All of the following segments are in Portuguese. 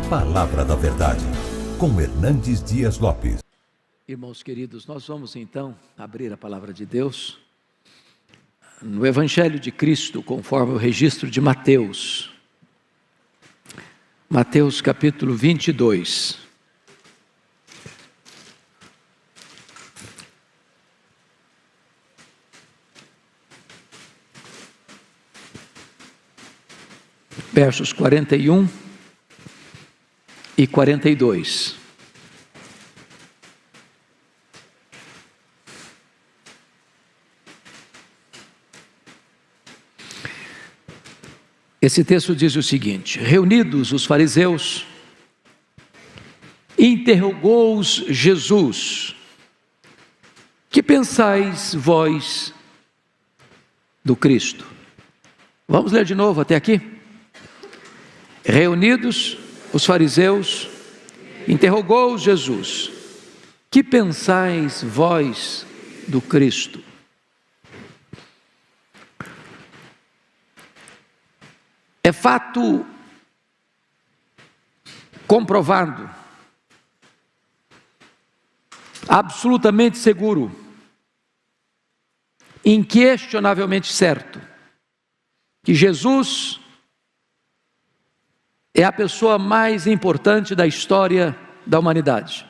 Palavra da Verdade, com Hernandes Dias Lopes. Irmãos queridos, nós vamos então abrir a Palavra de Deus no Evangelho de Cristo, conforme o registro de Mateus. Mateus capítulo 22. Versos 41 e 42. Esse texto diz o seguinte: reunidos os fariseus, interrogou-os Jesus: que pensais vós do Cristo? Vamos ler de novo até aqui? Reunidos os fariseus, interrogou-os Jesus: que pensais vós do Cristo? É fato comprovado, absolutamente seguro, inquestionavelmente certo, que Jesus é a pessoa mais importante da história da humanidade.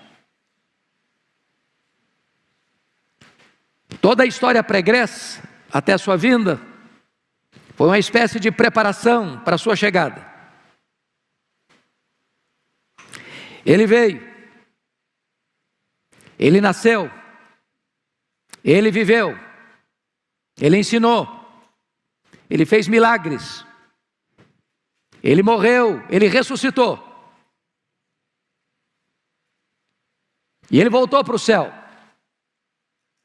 Toda a história pregressa, até a sua vinda, foi uma espécie de preparação para a sua chegada. Ele veio, ele nasceu, ele viveu, ele ensinou, ele fez milagres, ele morreu, ele ressuscitou, e ele voltou para o céu,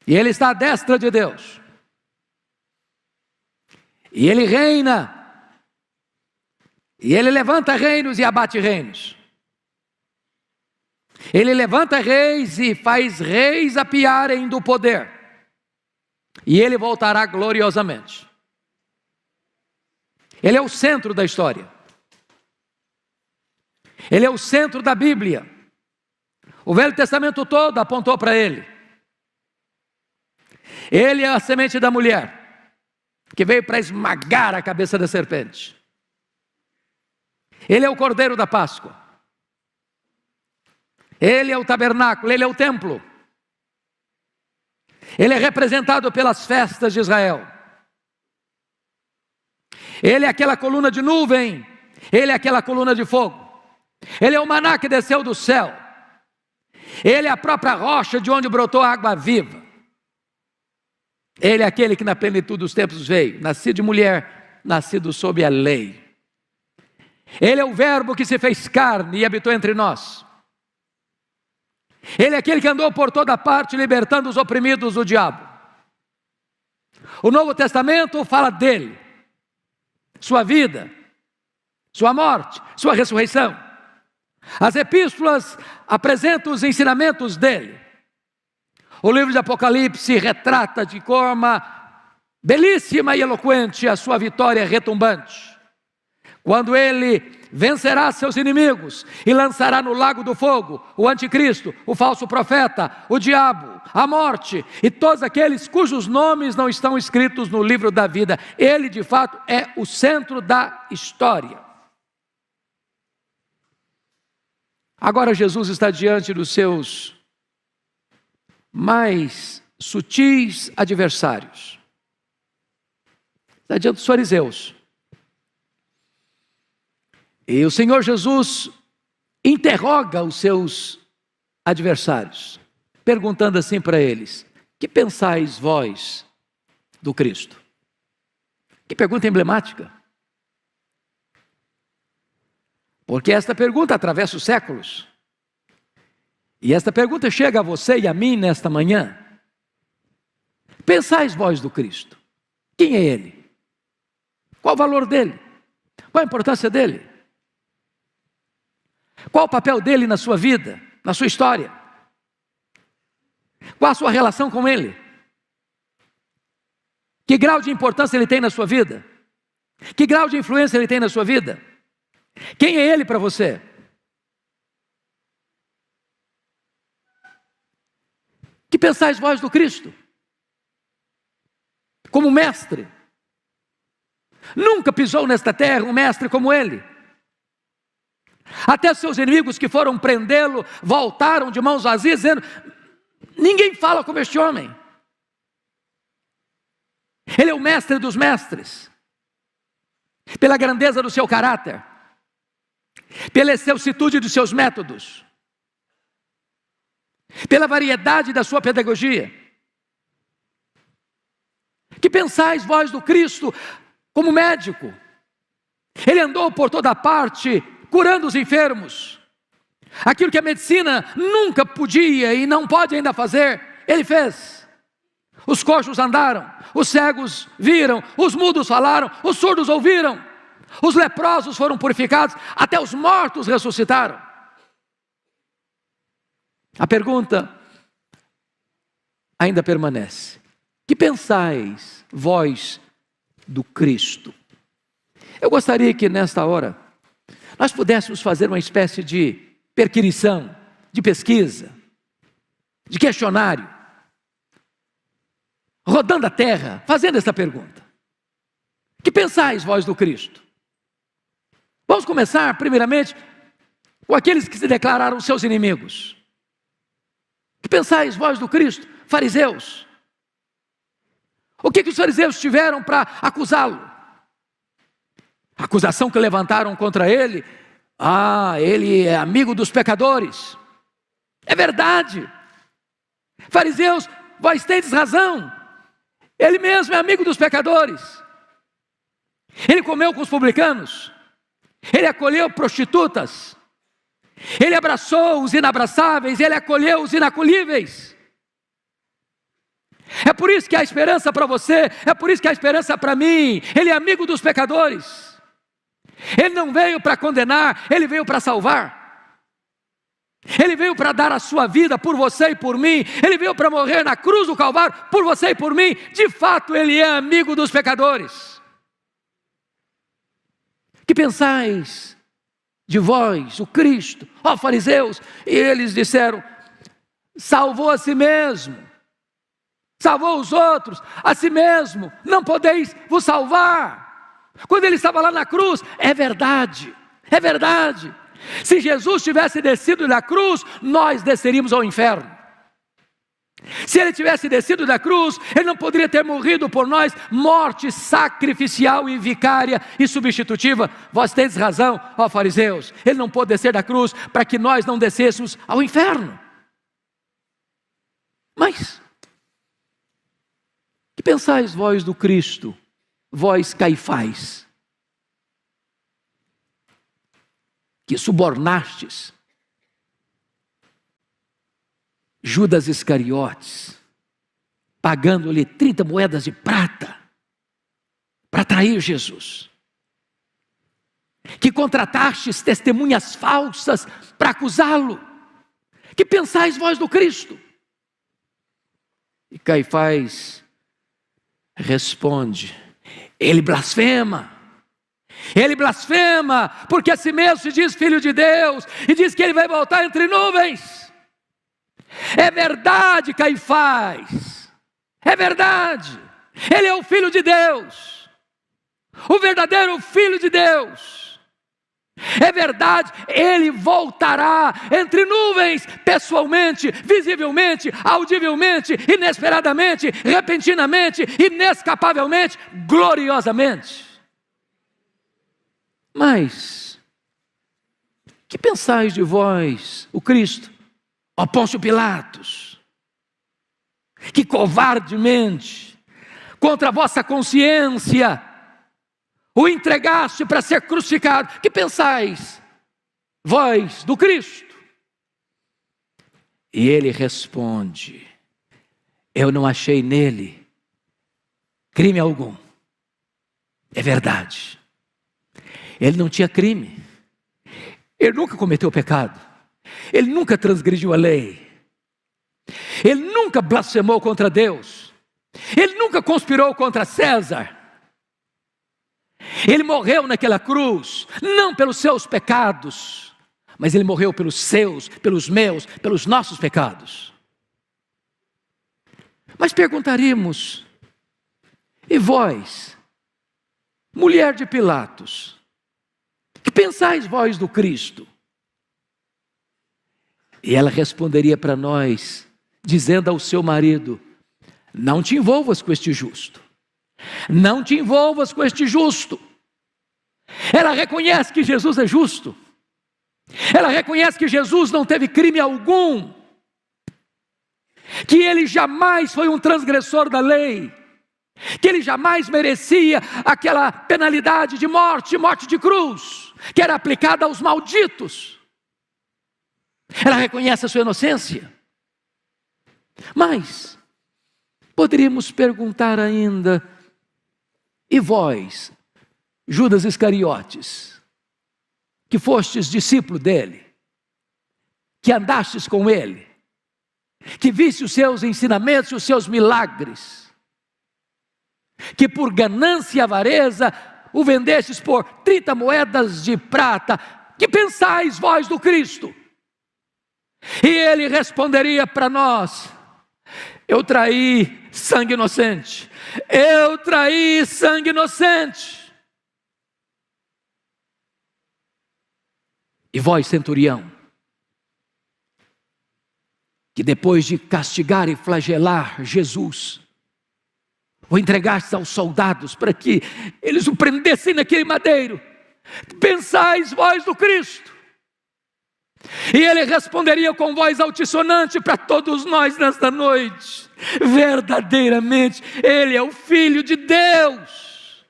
e ele está à destra de Deus. E ele reina, e ele levanta reinos e abate reinos. Ele levanta reis e faz reis apiarem do poder. E ele voltará gloriosamente. Ele é o centro da história. Ele é o centro da Bíblia. O Velho Testamento todo apontou para ele. Ele é a semente da mulher, que veio para esmagar a cabeça da serpente. Ele é o Cordeiro da Páscoa. Ele é o tabernáculo, ele é o templo. Ele é representado pelas festas de Israel. Ele é aquela coluna de nuvem, ele é aquela coluna de fogo. Ele é o maná que desceu do céu. Ele é a própria rocha de onde brotou a água viva. Ele é aquele que na plenitude dos tempos veio, nascido de mulher, nascido sob a lei. Ele é o verbo que se fez carne e habitou entre nós. Ele é aquele que andou por toda parte libertando os oprimidos do diabo. O Novo Testamento fala dele, sua vida, sua morte, sua ressurreição. As epístolas apresentam os ensinamentos dele. O livro de Apocalipse retrata de forma belíssima e eloquente a sua vitória retumbante. Quando ele vencerá seus inimigos e lançará no lago do fogo o anticristo, o falso profeta, o diabo, a morte e todos aqueles cujos nomes não estão escritos no livro da vida. Ele de fato é o centro da história. Agora Jesus está diante dos seus mais sutis adversários. Está diante dos fariseus. E o Senhor Jesus interroga os seus adversários, perguntando assim para eles: que pensais vós do Cristo? Que pergunta emblemática. Porque esta pergunta atravessa os séculos. E esta pergunta chega a você e a mim nesta manhã. Pensais vós do Cristo? Quem é Ele? Qual o valor dele? Qual a importância dele? Qual o papel dele na sua vida, na sua história? Qual a sua relação com Ele? Que grau de importância Ele tem na sua vida? Que grau de influência Ele tem na sua vida? Quem é Ele para você? pensais vós do Cristo? Como mestre. Nunca pisou nesta terra um mestre como ele. Até seus inimigos que foram prendê-lo voltaram de mãos vazias, dizendo: ninguém fala como este homem. Ele é o mestre dos mestres, pela grandeza do seu caráter, pela excelsitude dos seus métodos, pela variedade da sua pedagogia. Que pensais vós do Cristo como médico? Ele andou por toda parte, curando os enfermos. Aquilo que a medicina nunca podia e não pode ainda fazer, ele fez. Os coxos andaram, os cegos viram, os mudos falaram, os surdos ouviram, os leprosos foram purificados, até os mortos ressuscitaram. A pergunta ainda permanece: que pensais vós do Cristo? Eu gostaria que nesta hora nós pudéssemos fazer uma espécie de perquisição, de pesquisa, de questionário, rodando a terra, fazendo esta pergunta: que pensais vós do Cristo? Vamos começar primeiramente com aqueles que se declararam seus inimigos. Que pensais vós do Cristo? Fariseus. O que os fariseus tiveram para acusá-lo? A acusação que levantaram contra ele: ele é amigo dos pecadores. É verdade. Fariseus, vós tendes razão. Ele mesmo é amigo dos pecadores. Ele comeu com os publicanos. Ele acolheu prostitutas. Ele abraçou os inabraçáveis. Ele acolheu os inacolhíveis. É por isso que há esperança para você. É por isso que há esperança para mim. Ele é amigo dos pecadores. Ele não veio para condenar. Ele veio para salvar. Ele veio para dar a sua vida por você e por mim. Ele veio para morrer na cruz do Calvário por você e por mim. De fato, ele é amigo dos pecadores. Que pensais de vós, o Cristo, ó fariseus? E eles disseram: salvou a si mesmo, salvou os outros, a si mesmo não podeis vos salvar. Quando ele estava lá na cruz, é verdade, é verdade. Se Jesus tivesse descido da cruz, nós desceríamos ao inferno. Se ele tivesse descido da cruz, ele não poderia ter morrido por nós, morte sacrificial e vicária e substitutiva. Vós tendes razão, ó fariseus. Ele não pôde descer da cruz para que nós não descêssemos ao inferno. Mas que pensais vós do Cristo, vós Caifás, que subornastes Judas Iscariotes, pagando-lhe 30 moedas de prata para trair Jesus, que contratastes testemunhas falsas para acusá-lo? Que pensais vós do Cristo? E Caifás responde: ele blasfema. Ele blasfema, porque a si mesmo se diz filho de Deus, e diz que ele vai voltar entre nuvens. É verdade, Caifás, é verdade. Ele é o filho de Deus, o verdadeiro filho de Deus. É verdade, ele voltará entre nuvens, pessoalmente, visivelmente, audivelmente, inesperadamente, repentinamente, inescapavelmente, gloriosamente. Mas que pensais de vós, o Cristo, ó Pôncio Pilatos, que covardemente, contra a vossa consciência, o entregaste para ser crucificado? Que pensais vós do Cristo? E ele responde: eu não achei nele crime algum. É verdade. Ele não tinha crime. Ele nunca cometeu pecado. Ele nunca transgrediu a lei. Ele nunca blasfemou contra Deus. Ele nunca conspirou contra César. Ele morreu naquela cruz, não pelos seus pecados, mas ele morreu pelos seus, pelos meus, pelos nossos pecados. Mas perguntaríamos: e vós, mulher de Pilatos, que pensais vós do Cristo? E ela responderia para nós, dizendo ao seu marido: não te envolvas com este justo. Não te envolvas com este justo. Ela reconhece que Jesus é justo. Ela reconhece que Jesus não teve crime algum, que ele jamais foi um transgressor da lei, que ele jamais merecia aquela penalidade de morte de cruz, que era aplicada aos malditos. Ela reconhece a sua inocência. Mas poderíamos perguntar ainda: e vós, Judas Iscariotes, que fostes discípulo dele, que andastes com ele, que viste os seus ensinamentos e os seus milagres, que por ganância e avareza o vendestes por 30 moedas de prata, que pensais vós do Cristo? E ele responderia para nós: eu traí sangue inocente, eu traí sangue inocente. E vós, centurião, que depois de castigar e flagelar Jesus, o entregastes aos soldados para que eles o prendessem naquele madeiro, pensais vós do Cristo? E ele responderia com voz altissonante para todos nós nesta noite: verdadeiramente, ele é o Filho de Deus.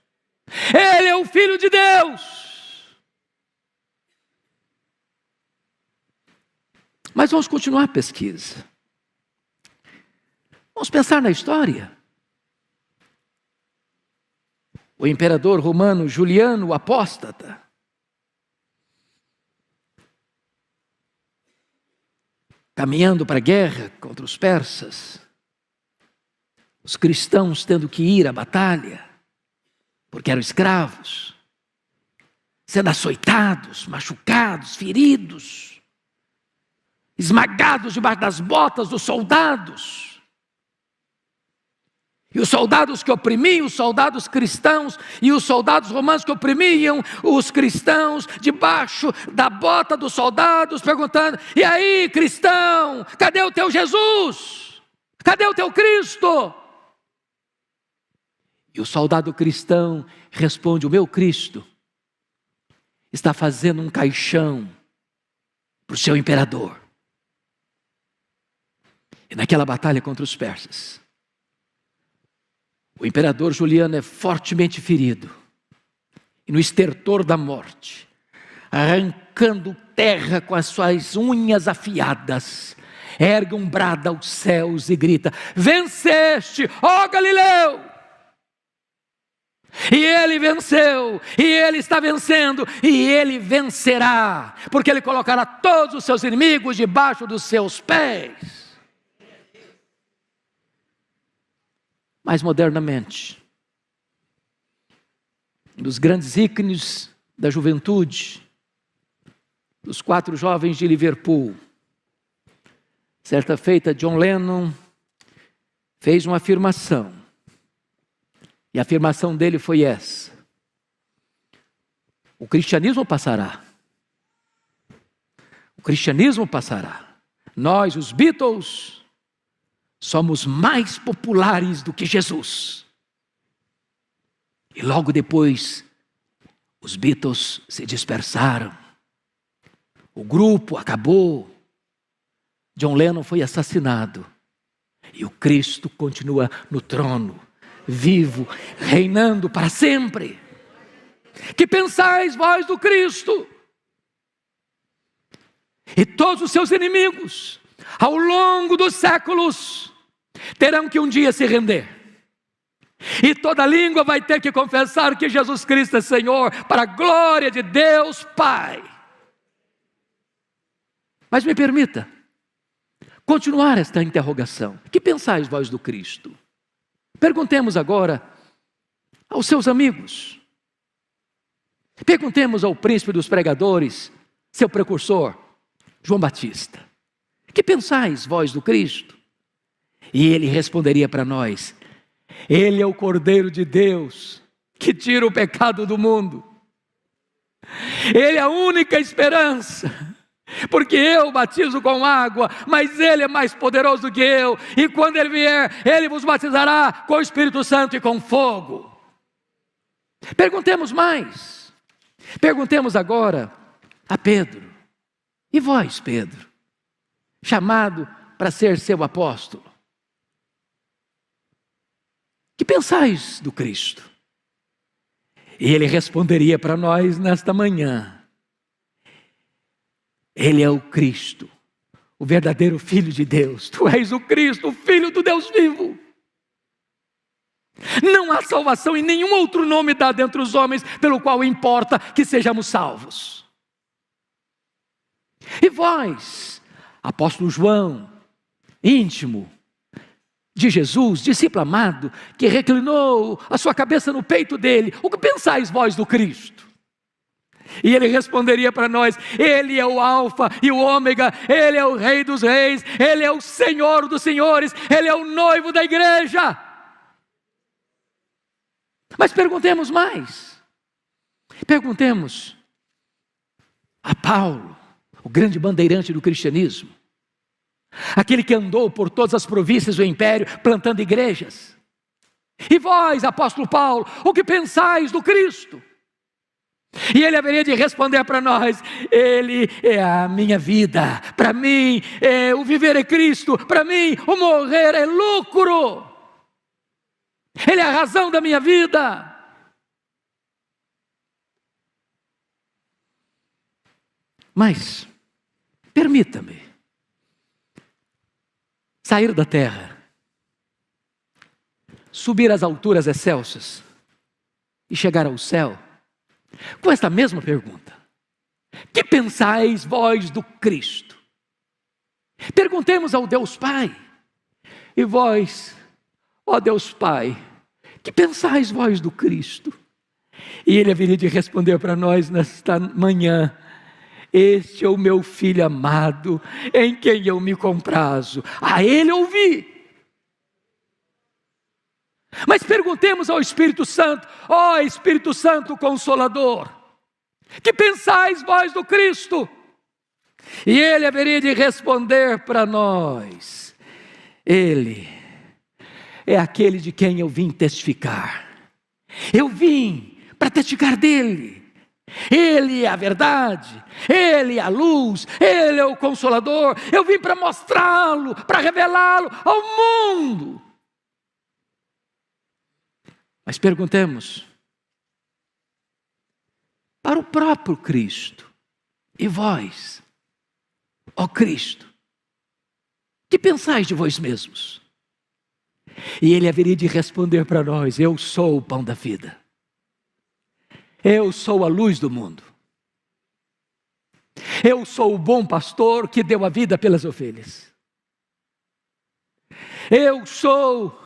Ele é o Filho de Deus. Mas vamos continuar a pesquisa. Vamos pensar na história. O imperador romano Juliano, o apóstata, caminhando para a guerra contra os persas, os cristãos tendo que ir à batalha, porque eram escravos, sendo açoitados, machucados, feridos, esmagados debaixo das botas dos soldados. E os soldados que oprimiam, os soldados cristãos, e os soldados romanos que oprimiam os cristãos, debaixo da bota dos soldados, perguntando: e aí, cristão, cadê o teu Jesus? Cadê o teu Cristo? E o soldado cristão responde: o meu Cristo está fazendo um caixão para o seu imperador. E naquela batalha contra os persas, o imperador Juliano é fortemente ferido, e no estertor da morte, arrancando terra com as suas unhas afiadas, ergue um brado aos céus e grita: venceste, ó Galileu! E ele venceu, e ele está vencendo, e ele vencerá, porque ele colocará todos os seus inimigos debaixo dos seus pés. Mais modernamente, um dos grandes ícones da juventude, dos 4 jovens de Liverpool, certa feita, John Lennon fez uma afirmação, e a afirmação dele foi essa: o cristianismo passará, o cristianismo passará, nós, os Beatles, somos mais populares do que Jesus. E logo depois, os Beatles se dispersaram, o grupo acabou, John Lennon foi assassinado, e o Cristo continua no trono, vivo, reinando para sempre. Que pensais vós do Cristo? E todos os seus inimigos, ao longo dos séculos, terão que um dia se render, e toda língua vai ter que confessar que Jesus Cristo é Senhor, para a glória de Deus Pai. Mas me permita continuar esta interrogação: que pensais vós do Cristo? Perguntemos agora aos seus amigos, perguntemos ao príncipe dos pregadores, seu precursor, João Batista: que pensais vós do Cristo? E ele responderia para nós: Ele é o Cordeiro de Deus, que tira o pecado do mundo. Ele é a única esperança, porque eu batizo com água, mas Ele é mais poderoso do que eu, e quando Ele vier, Ele vos batizará com o Espírito Santo e com fogo. Perguntemos mais, perguntemos agora a Pedro: e vós, Pedro, chamado para ser seu apóstolo, que pensais do Cristo? E ele responderia para nós nesta manhã: Ele é o Cristo, o verdadeiro Filho de Deus. Tu és o Cristo, o Filho do Deus vivo. Não há salvação em nenhum outro nome dado entre os homens, pelo qual importa que sejamos salvos. E vós, apóstolo João, íntimo de Jesus, discípulo amado, que reclinou a sua cabeça no peito dele, o que pensais vós do Cristo? E ele responderia para nós: Ele é o alfa e o ômega, Ele é o rei dos reis, Ele é o Senhor dos senhores, Ele é o noivo da igreja. Mas perguntemos mais, perguntemos a Paulo, o grande bandeirante do cristianismo, aquele que andou por todas as províncias do império, plantando igrejas. E vós, apóstolo Paulo, o que pensais do Cristo? E ele haveria de responder para nós: Ele é a minha vida, para mim o viver é Cristo, para mim o morrer é lucro. Ele é a razão da minha vida. Mas, permita-me sair da terra, subir às alturas excelsas e chegar ao céu com esta mesma pergunta: que pensais vós do Cristo? Perguntemos ao Deus Pai: e vós, ó Deus Pai, que pensais vós do Cristo? E ele haveria de responder para nós nesta manhã: Este é o meu Filho amado, em quem eu me comprazo, a Ele ouvi. Mas perguntemos ao Espírito Santo: ó Espírito Santo Consolador, que pensais vós do Cristo? E ele haveria de responder para nós: Ele é aquele de quem eu vim testificar. Eu vim para testificar dele. Ele é a verdade, Ele é a luz, Ele é o Consolador. Eu vim para mostrá-lo, para revelá-lo ao mundo. Mas perguntemos para o próprio Cristo: e vós, ó Cristo, que pensais de vós mesmos? E ele haveria de responder para nós: Eu sou o pão da vida. Eu sou a luz do mundo. Eu sou o bom pastor que deu a vida pelas ovelhas. Eu sou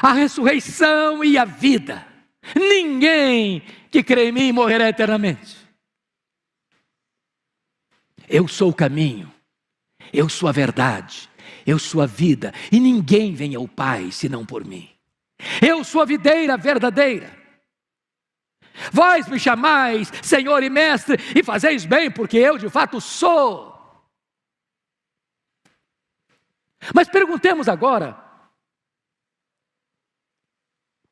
a ressurreição e a vida. Ninguém que crê em mim morrerá eternamente. Eu sou o caminho, eu sou a verdade, eu sou a vida, e ninguém vem ao Pai senão por mim. Eu sou a videira verdadeira. Vós me chamais Senhor e Mestre, e fazeis bem, porque eu de fato sou. Mas perguntemos agora: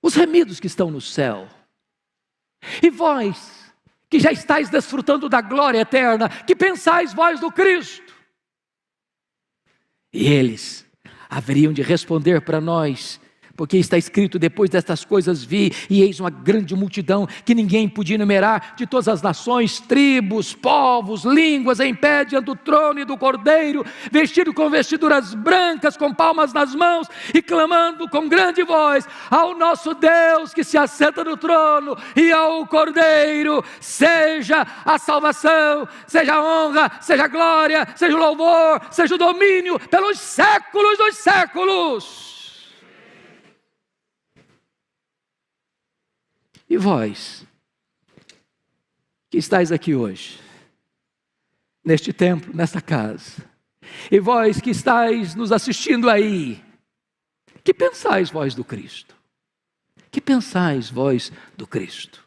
os remidos que estão no céu, e vós que já estáis desfrutando da glória eterna, que pensais vós do Cristo? E eles haveriam de responder para nós, porque está escrito: depois destas coisas vi, e eis uma grande multidão, que ninguém podia enumerar, de todas as nações, tribos, povos, línguas, em pé diante do trono e do Cordeiro, vestido com vestiduras brancas, com palmas nas mãos, e clamando com grande voz ao nosso Deus que se assenta no trono, e ao Cordeiro: seja a salvação, seja a honra, seja a glória, seja o louvor, seja o domínio, pelos séculos dos séculos. E vós, que estáis aqui hoje, neste templo, nesta casa, E vós que estáis nos assistindo aí, que pensais vós do Cristo? Que pensais vós do Cristo?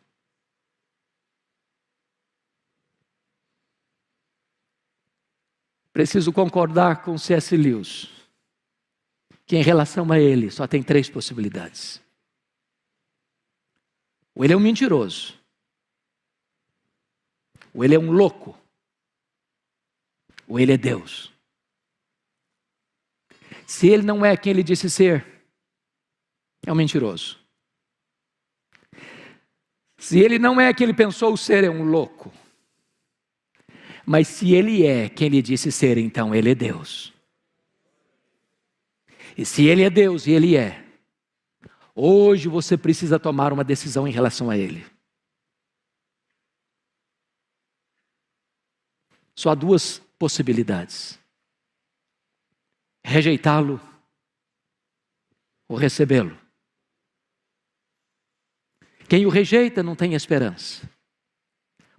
Preciso concordar com C.S. Lewis, que em relação a ele só tem 3 possibilidades. Ou ele é um mentiroso, ou ele é um louco, ou ele é Deus. Se ele não é quem ele disse ser, é um mentiroso. Se ele não é quem ele pensou ser, é um louco. Mas se ele é quem ele disse ser, então ele é Deus. E se ele é Deus e ele é, hoje você precisa tomar uma decisão em relação a ele. Só há 2 possibilidades: rejeitá-lo ou recebê-lo. Quem o rejeita não tem esperança,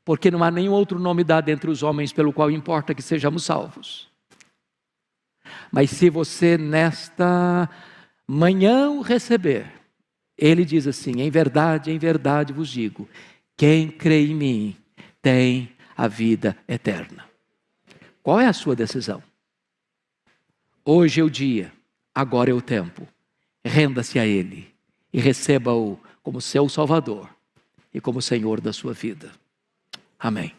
porque não há nenhum outro nome dado entre os homens pelo qual importa que sejamos salvos. Mas se você nesta manhã o receber, ele diz assim: em verdade vos digo, quem crê em mim tem a vida eterna. Qual é a sua decisão? Hoje é o dia, agora é o tempo. Renda-se a ele e receba-o como seu Salvador e como Senhor da sua vida. Amém.